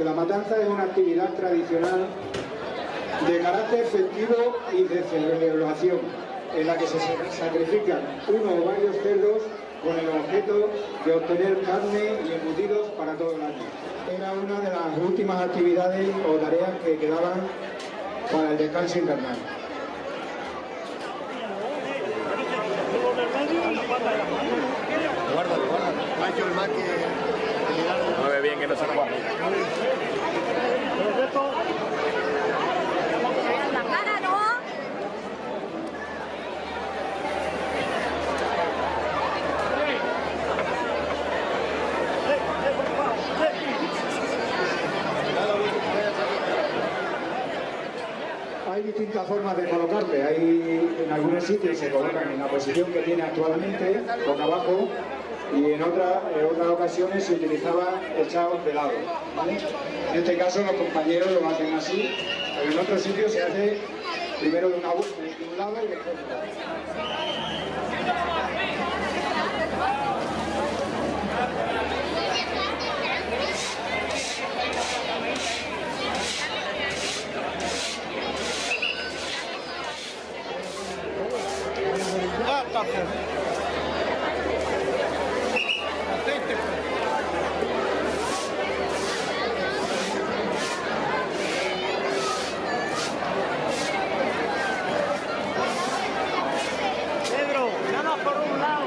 que la matanza es una actividad tradicional de carácter festivo y de celebración, en la que se sacrifican uno o varios cerdos con el objeto de obtener carne y embutidos para todo el año. Era una de las últimas actividades o tareas que quedaban para el descanso invernal. Guárdalo. Mueve bien que no se juegue. La cara no. Hay distintas formas de colocarle. En algunos sitios se colocan en la posición que tiene actualmente, boca abajo, y en otras ocasiones se utilizaba echados de lado, ¿vale? En este caso los compañeros lo hacen así, pero en otros sitios se hace primero de un lado y después de otro. Pedro, nada por un lado.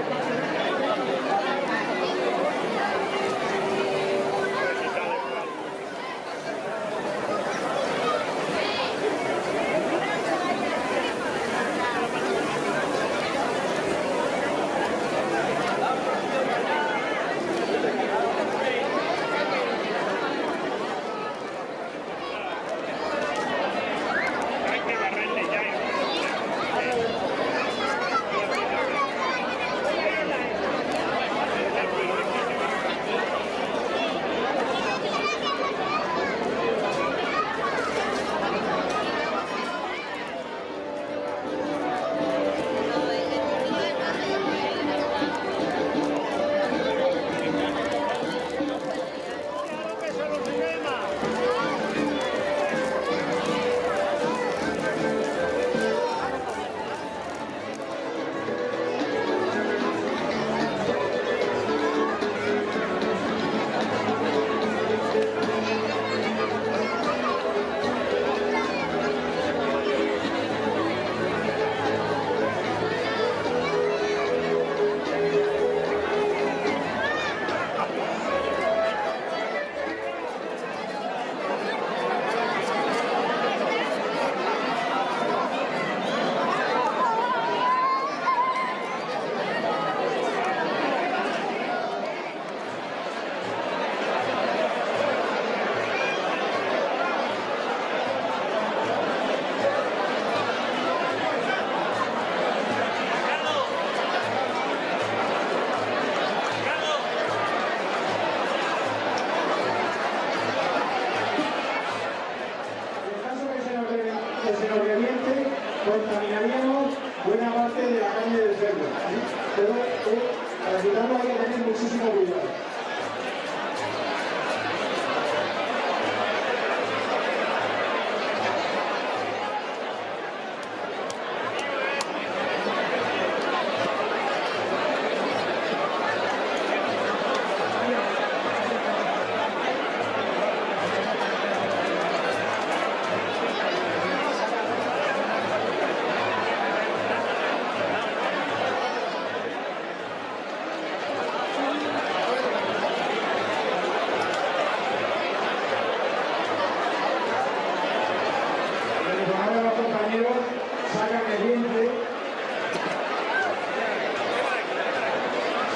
Contaminaríamos buena parte de la carne del cerdo, ¿sí? Pero para evitarlo hay que tener muchísimo cuidado. Sacan el vientre,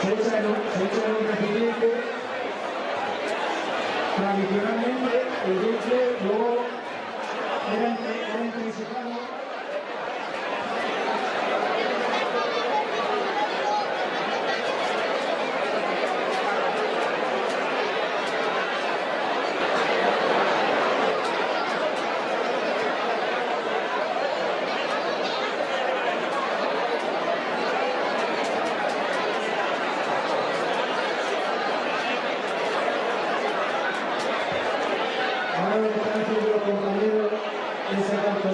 se echa en un recipiente. Tradicionalmente el vientre luego era intrinsecado.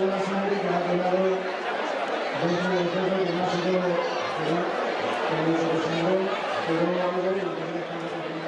toda la sangre que ha quedado dentro del cerdo, que no ha sido, ¿verdad? Como dice el señor, pero algo de lo que no está haciendo.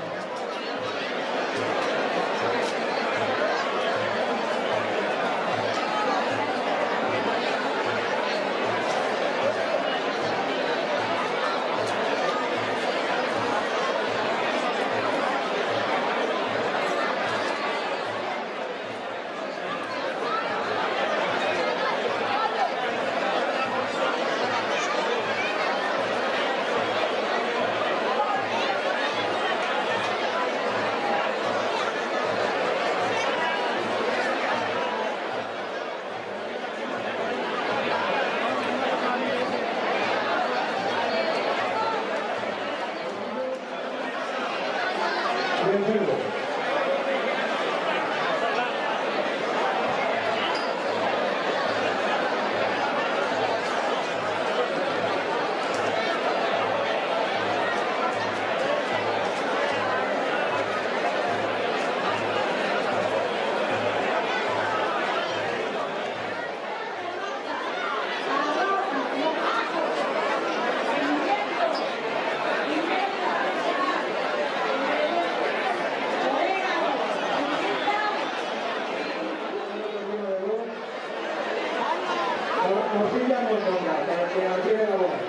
Morcilla morronga, para que abriera la boca.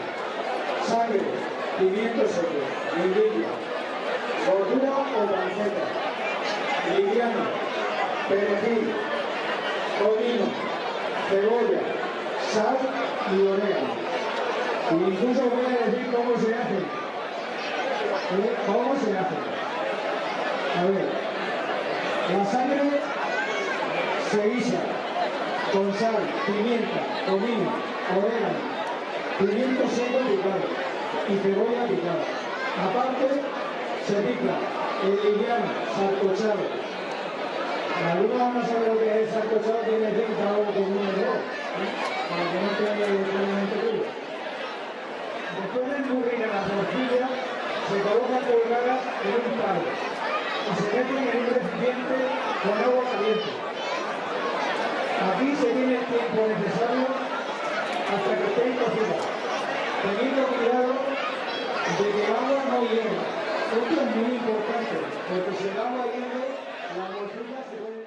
Sangre, pimiento seco, guindilla, gordura o panceta, liviano, perejil, comino, cebolla, sal y orégano. Y incluso voy a decir cómo se hace. ¿Cómo se hace? A ver, la sangre se guisa con sal, pimienta, comino, orégano, pimiento seco picado y cebolla picada. Aparte, se pica el liviano, sancochado. Algunos no saben lo que es sancochado, tiene que ser algo con un error, para que no quede totalmente crudo. Después de escurrir a la tortilla, se colocan colgadas en un palo y se meten en un recipiente con agua caliente. Aquí se tiene el tiempo necesario hasta que estén cocidas, teniendo cuidado de que el agua no hierva. Esto es muy importante, porque si el agua hierve, la morcilla se puede